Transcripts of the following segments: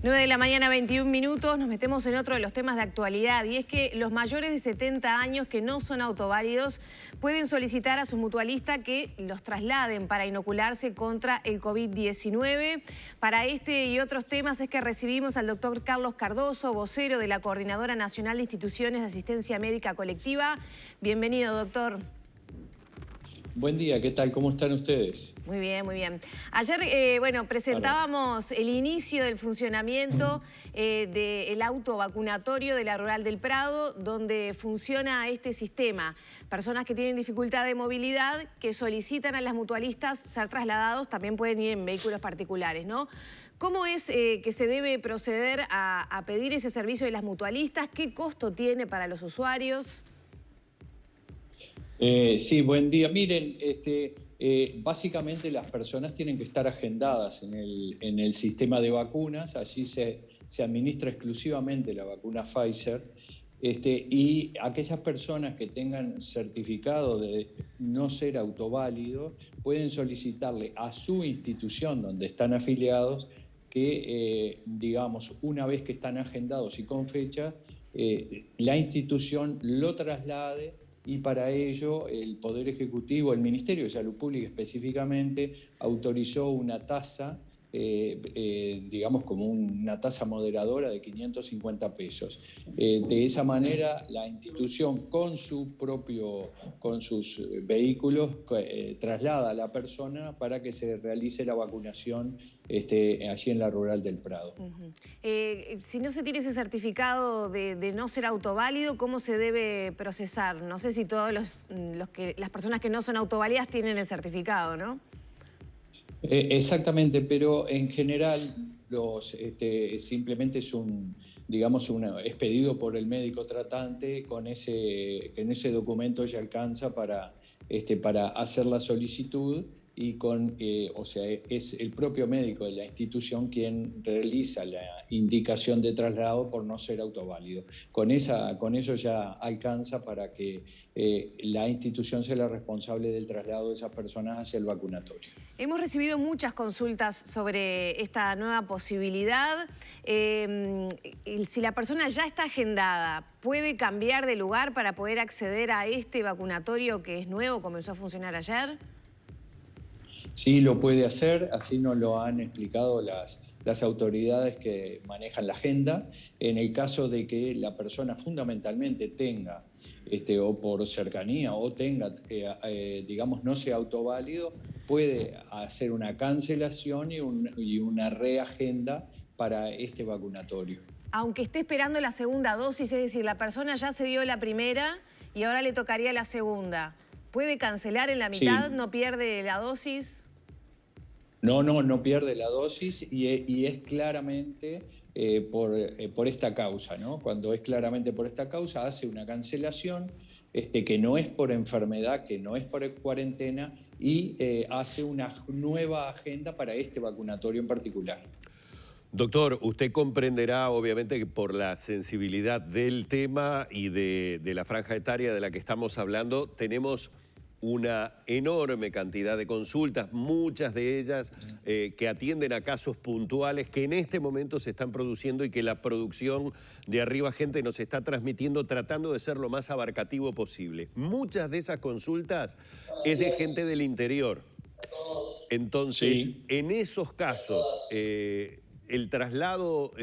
9 de la mañana, 21 minutos, nos metemos en otro de los temas de actualidad y es que los mayores de 70 años que no son autoválidos pueden solicitar a su mutualista que los trasladen para inocularse contra el COVID-19. Para este y otros temas es que recibimos al doctor Carlos Cardoso, vocero de la Coordinadora Nacional de Instituciones de Asistencia Médica Colectiva. Bienvenido, doctor. Buen día, ¿qué tal? ¿Cómo están ustedes? Muy bien, muy bien. Ayer, presentábamos el inicio del funcionamiento del auto vacunatorio de la Rural del Prado, donde funciona este sistema. Personas que tienen dificultad de movilidad, que solicitan a las mutualistas ser trasladados, también pueden ir en vehículos particulares, ¿no? ¿Cómo es que se debe proceder a pedir ese servicio de las mutualistas? ¿Qué costo tiene para los usuarios? Sí, buen día. Miren, básicamente las personas tienen que estar agendadas en el sistema de vacunas. Allí se administra exclusivamente la vacuna Pfizer. Y aquellas personas que tengan certificado de no ser autoválidos pueden solicitarle a su institución donde están afiliados que, digamos, una vez que están agendados y con fecha, la institución lo traslade. Y para ello el Poder Ejecutivo, el Ministerio de Salud Pública específicamente, autorizó una tasa, digamos como una tasa moderadora de 550 pesos. De esa manera la institución con sus vehículos traslada a la persona para que se realice la vacunación allí en la Rural del Prado. Si no se tiene ese certificado de no ser autoválido, ¿cómo se debe procesar? No sé si todas las personas que no son autoválidas tienen el certificado, ¿no? Exactamente, pero en general simplemente es es pedido por el médico tratante, que en ese documento ya alcanza para hacer la solicitud y es el propio médico de la institución quien realiza la indicación de traslado por no ser autoválido. Con eso ya alcanza para que la institución sea la responsable del traslado de esas personas hacia el vacunatorio. Hemos recibido muchas consultas sobre esta nueva posibilidad. Si la persona ya está agendada, ¿puede cambiar de lugar para poder acceder a este vacunatorio que es nuevo, comenzó a funcionar ayer? Sí, lo puede hacer, así nos lo han explicado las autoridades que manejan la agenda. En el caso de que la persona fundamentalmente tenga, o por cercanía, o tenga, digamos, no sea autoválido, puede hacer una cancelación y una reagenda para este vacunatorio. Aunque esté esperando la segunda dosis, es decir, la persona ya se dio la primera y ahora le tocaría la segunda, ¿puede cancelar en la mitad? Sí. ¿No pierde la dosis? No pierde la dosis y es claramente por esta causa, ¿no? Cuando es claramente por esta causa, hace una cancelación que no es por enfermedad, que no es por cuarentena y hace una nueva agenda para este vacunatorio en particular. Doctor, usted comprenderá obviamente que por la sensibilidad del tema y de la franja etaria de la que estamos hablando, tenemos una enorme cantidad de consultas, muchas de ellas que atienden a casos puntuales que en este momento se están produciendo y que la producción de Arriba Gente nos está transmitiendo tratando de ser lo más abarcativo posible. Muchas de esas consultas es de gente del interior. Entonces, sí, en esos casos, el traslado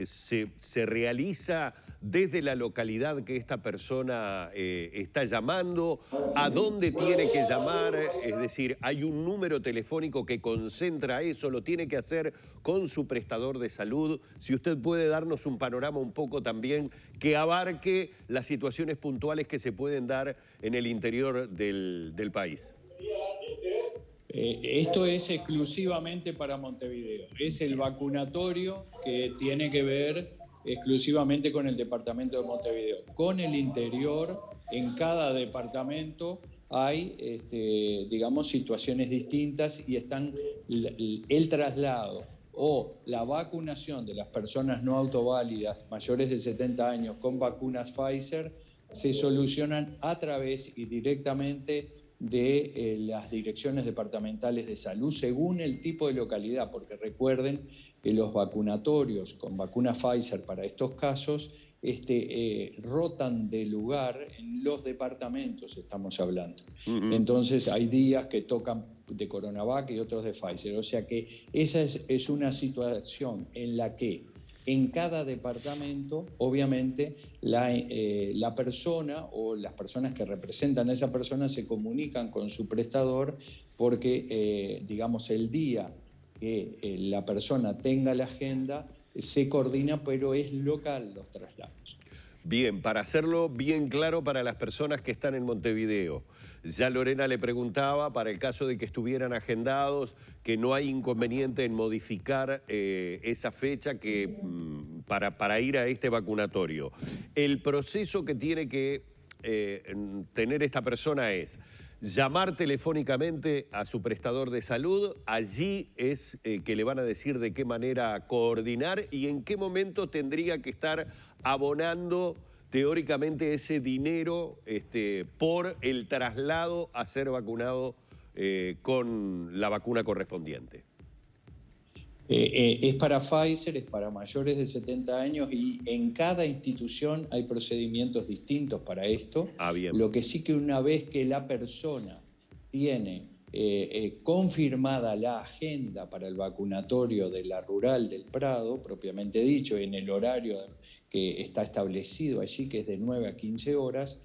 se realiza desde la localidad que esta persona está llamando, a dónde tiene que llamar, es decir, hay un número telefónico que concentra eso, lo tiene que hacer con su prestador de salud. Si usted puede darnos un panorama un poco también que abarque las situaciones puntuales que se pueden dar en el interior del país. Esto es exclusivamente para Montevideo. Es el vacunatorio que tiene que ver exclusivamente con el departamento de Montevideo. Con el interior, en cada departamento hay, digamos, situaciones distintas y están el traslado o la vacunación de las personas no autoválidas mayores de 70 años con vacunas Pfizer se solucionan a través y directamente de las direcciones departamentales de salud según el tipo de localidad, porque recuerden que los vacunatorios con vacuna Pfizer para estos casos rotan de lugar en los departamentos, estamos hablando. Entonces hay días que tocan de CoronaVac y otros de Pfizer. O sea que esa es una situación en la que en cada departamento, obviamente, la persona o las personas que representan a esa persona se comunican con su prestador porque, digamos, el día que la persona tenga la agenda, se coordina, pero es local los traslados. Bien, para hacerlo bien claro para las personas que están en Montevideo, ya Lorena le preguntaba, para el caso de que estuvieran agendados, que no hay inconveniente en modificar esa fecha para ir a este vacunatorio. El proceso que tiene que tener esta persona es llamar telefónicamente a su prestador de salud, allí es que le van a decir de qué manera coordinar y en qué momento tendría que estar abonando teóricamente ese dinero por el traslado a ser vacunado con la vacuna correspondiente. Es para Pfizer, es para mayores de 70 años y en cada institución hay procedimientos distintos para esto. Bien. Lo que sí que una vez que la persona tiene confirmada la agenda para el vacunatorio de la Rural del Prado, propiamente dicho, en el horario que está establecido allí, que es de 9 a 15 horas,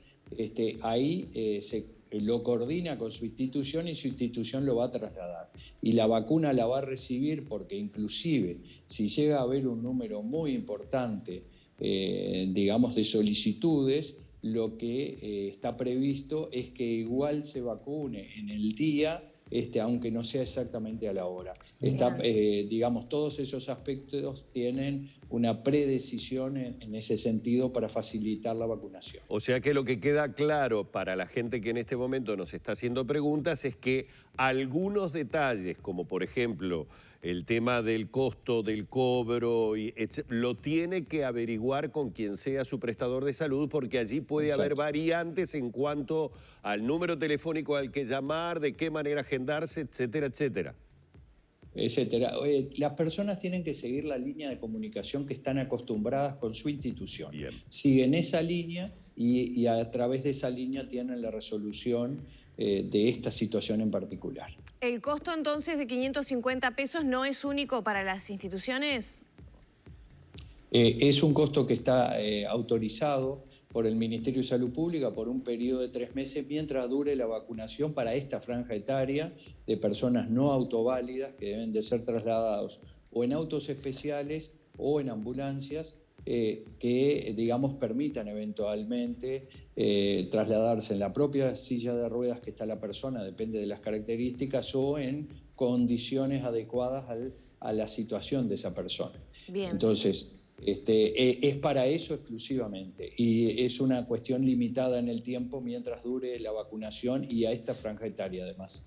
ahí se lo coordina con su institución y su institución lo va a trasladar. Y la vacuna la va a recibir porque inclusive si llega a haber un número muy importante, digamos, de solicitudes, lo que está previsto es que igual se vacune en el día, aunque no sea exactamente a la hora. Digamos, todos esos aspectos tienen una predecisión en ese sentido para facilitar la vacunación. O sea que lo que queda claro para la gente que en este momento nos está haciendo preguntas es que algunos detalles, como por ejemplo el tema del costo del cobro, lo tiene que averiguar con quien sea su prestador de salud, porque allí puede haber variantes en cuanto al número telefónico al que llamar, de qué manera agendarse, etcétera, etcétera. Las personas tienen que seguir la línea de comunicación que están acostumbradas con su institución. Bien. Siguen esa línea y a través de esa línea tienen la resolución de esta situación en particular. ¿El costo entonces de 550 pesos no es único para las instituciones? Es un costo que está autorizado por el Ministerio de Salud Pública por un periodo de 3 meses mientras dure la vacunación para esta franja etaria de personas no autoválidas que deben de ser trasladados o en autos especiales o en ambulancias que, digamos, permitan eventualmente trasladarse en la propia silla de ruedas que está la persona, depende de las características, o en condiciones adecuadas a la situación de esa persona. Bien. Entonces, es para eso exclusivamente y es una cuestión limitada en el tiempo mientras dure la vacunación y a esta franja etaria además.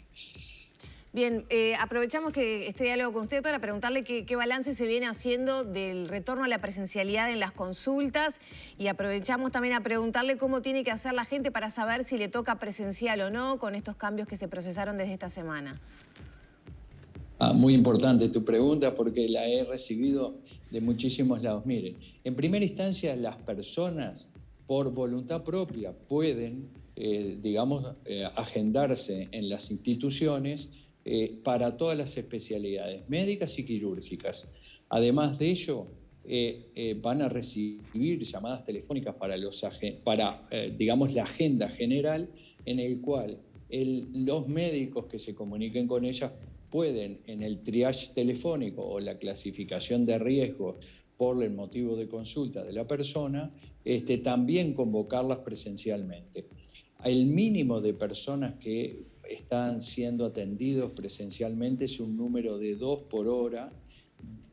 Bien, aprovechamos que este diálogo con usted para preguntarle qué balance se viene haciendo del retorno a la presencialidad en las consultas y aprovechamos también a preguntarle cómo tiene que hacer la gente para saber si le toca presencial o no con estos cambios que se procesaron desde esta semana. Muy importante tu pregunta porque la he recibido de muchísimos lados. Miren, en primera instancia las personas por voluntad propia pueden, agendarse en las instituciones para todas las especialidades médicas y quirúrgicas. Además de ello, van a recibir llamadas telefónicas para la agenda general en el cual los médicos que se comuniquen con ellas pueden, en el triage telefónico o la clasificación de riesgos por el motivo de consulta de la persona, también convocarlas presencialmente. El mínimo de personas que están siendo atendidos presencialmente es un número de 2 por hora,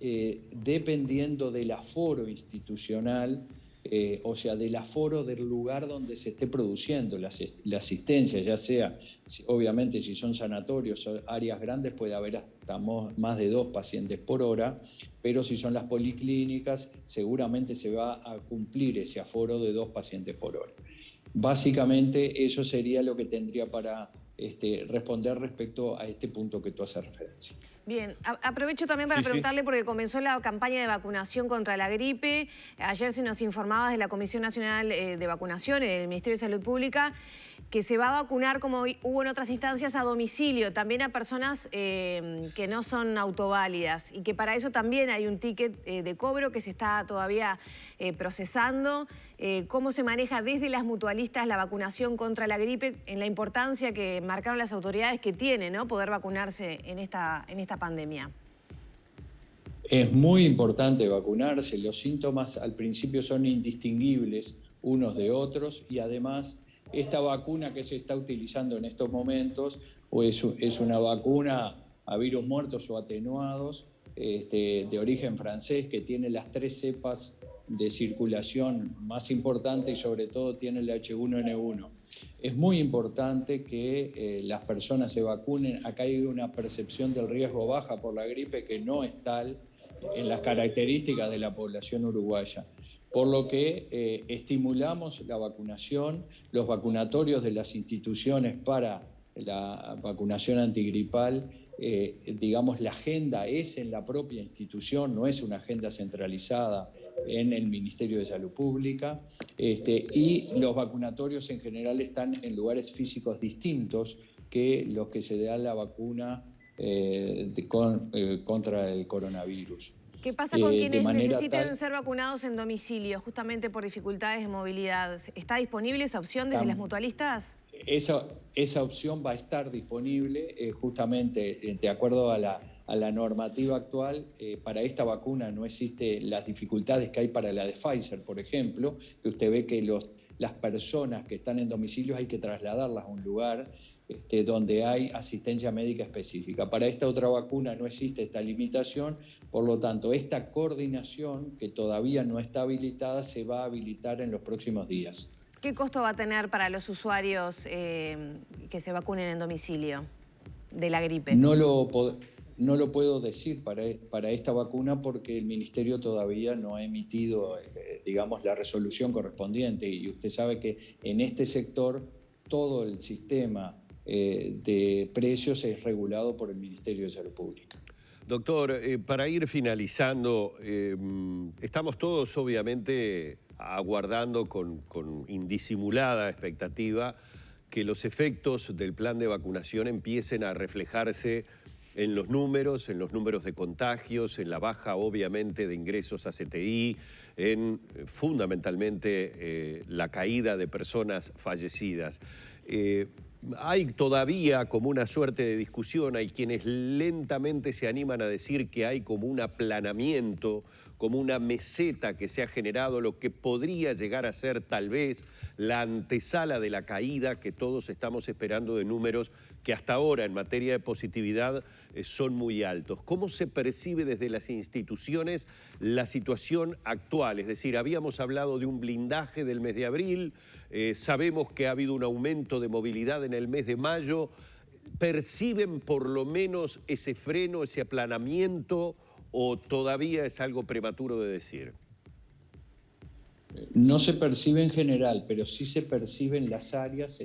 dependiendo del aforo institucional, o sea, del aforo del lugar donde se esté produciendo la asistencia, ya sea, obviamente si son sanatorios o áreas grandes puede haber hasta más de 2 pacientes por hora, pero si son las policlínicas seguramente se va a cumplir ese aforo de 2 pacientes por hora. Básicamente eso sería lo que tendría para responder respecto a este punto que tú haces referencia. Bien, aprovecho también para preguntarle porque comenzó la campaña de vacunación contra la gripe. Ayer se nos informaba de la Comisión Nacional de Vacunación, del Ministerio de Salud Pública, que se va a vacunar, como hubo en otras instancias, a domicilio, también a personas que no son autoválidas, y que para eso también hay un ticket de cobro que se está todavía procesando. ¿Cómo se maneja desde las mutualistas la vacunación contra la gripe, en la importancia que marcaron las autoridades que tiene, ¿no?, poder vacunarse en esta pandemia? Es muy importante vacunarse. Los síntomas al principio son indistinguibles unos de otros, y además esta vacuna que se está utilizando en estos momentos es una vacuna a virus muertos o atenuados de origen francés, que tiene las 3 cepas de circulación más importantes y sobre todo tiene el H1N1. Es muy importante que las personas se vacunen. Acá hay una percepción del riesgo baja por la gripe que no es tal en las características de la población uruguaya. Por lo que estimulamos la vacunación, los vacunatorios de las instituciones para la vacunación antigripal. Digamos, la agenda es en la propia institución, no es una agenda centralizada en el Ministerio de Salud Pública, y los vacunatorios en general están en lugares físicos distintos que los que se da la vacuna contra el coronavirus. ¿Qué pasa con quienes necesiten ser vacunados en domicilio, justamente por dificultades de movilidad? ¿Está disponible esa opción desde las mutualistas? Esa opción va a estar disponible justamente de acuerdo a la normativa actual. Para esta vacuna no existen las dificultades que hay para la de Pfizer, por ejemplo, que usted ve que las personas que están en domicilio hay que trasladarlas a un lugar donde hay asistencia médica específica. Para esta otra vacuna no existe esta limitación, por lo tanto, esta coordinación, que todavía no está habilitada, se va a habilitar en los próximos días. ¿Qué costo va a tener para los usuarios que se vacunen en domicilio de la gripe? No lo puedo decir para esta vacuna porque el Ministerio todavía no ha emitido, digamos, la resolución correspondiente, y usted sabe que en este sector todo el sistema de precios es regulado por el Ministerio de Salud Pública. Doctor, para ir finalizando, estamos todos obviamente aguardando con indisimulada expectativa que los efectos del plan de vacunación empiecen a reflejarse en los números de contagios, en la baja obviamente de ingresos a CTI, en fundamentalmente la caída de personas fallecidas. Hay todavía como una suerte de discusión, hay quienes lentamente se animan a decir que hay como un aplanamiento, como una meseta que se ha generado, lo que podría llegar a ser tal vez la antesala de la caída que todos estamos esperando, de números que hasta ahora en materia de positividad son muy altos. ¿Cómo se percibe desde las instituciones la situación actual? Es decir, habíamos hablado de un blindaje del mes de abril, sabemos que ha habido un aumento de movilidad en el mes de mayo. ¿Perciben por lo menos ese freno, ese aplanamiento, o todavía es algo prematuro de decir? No se percibe en general, pero sí se perciben las áreas,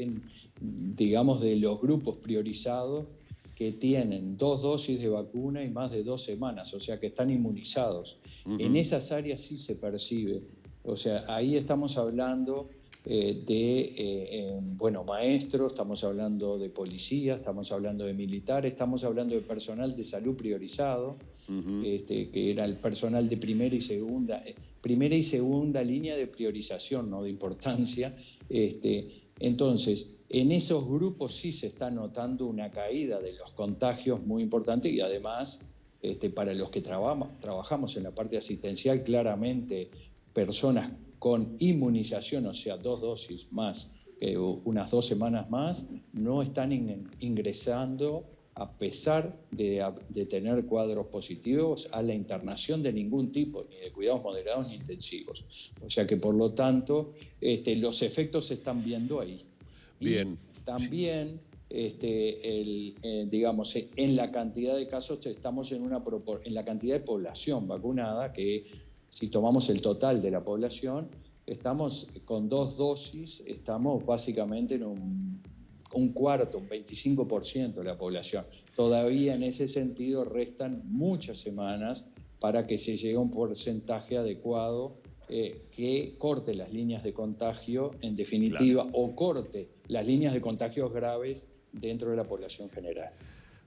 digamos, de los grupos priorizados que tienen 2 dosis de vacuna y más de 2 semanas, o sea que están inmunizados. En esas áreas sí se percibe. O sea, ahí estamos hablando bueno, maestros, estamos hablando de policías, estamos hablando de militares, estamos hablando de personal de salud priorizado, que era el personal de primera y segunda línea de priorización, no de importancia. Entonces, en esos grupos sí se está notando una caída de los contagios muy importante, y además, para los que trabajamos en la parte asistencial, claramente personas con inmunización, o sea, 2 dosis más, unas 2 semanas más, no están ingresando a pesar de tener cuadros positivos a la internación de ningún tipo, ni de cuidados moderados ni intensivos. O sea que, por lo tanto, los efectos se están viendo ahí. Bien. Y también, digamos, en la cantidad de casos estamos en la cantidad de población vacunada, que si tomamos el total de la población, estamos con 2 dosis, estamos básicamente en un un cuarto, un 25% de la población. Todavía en ese sentido restan muchas semanas para que se llegue a un porcentaje adecuado que corte las líneas de contagio, en definitiva, claro, o corte las líneas de contagios graves dentro de la población general.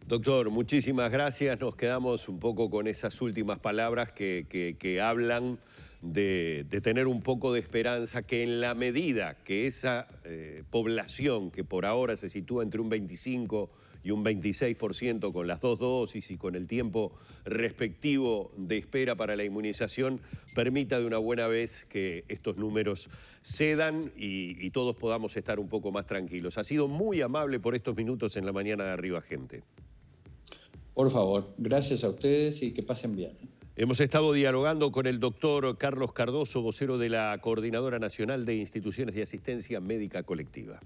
Doctor, muchísimas gracias. Nos quedamos un poco con esas últimas palabras que hablan de tener un poco de esperanza, que en la medida que esa población que por ahora se sitúa entre un 25 y un 26% con las 2 dosis y con el tiempo respectivo de espera para la inmunización, permita de una buena vez que estos números cedan y todos podamos estar un poco más tranquilos. Ha sido muy amable por estos minutos en la mañana de Arriba Gente. Por favor, gracias a ustedes y que pasen bien. Hemos estado dialogando con el doctor Carlos Cardoso, vocero de la Coordinadora Nacional de Instituciones de Asistencia Médica Colectiva.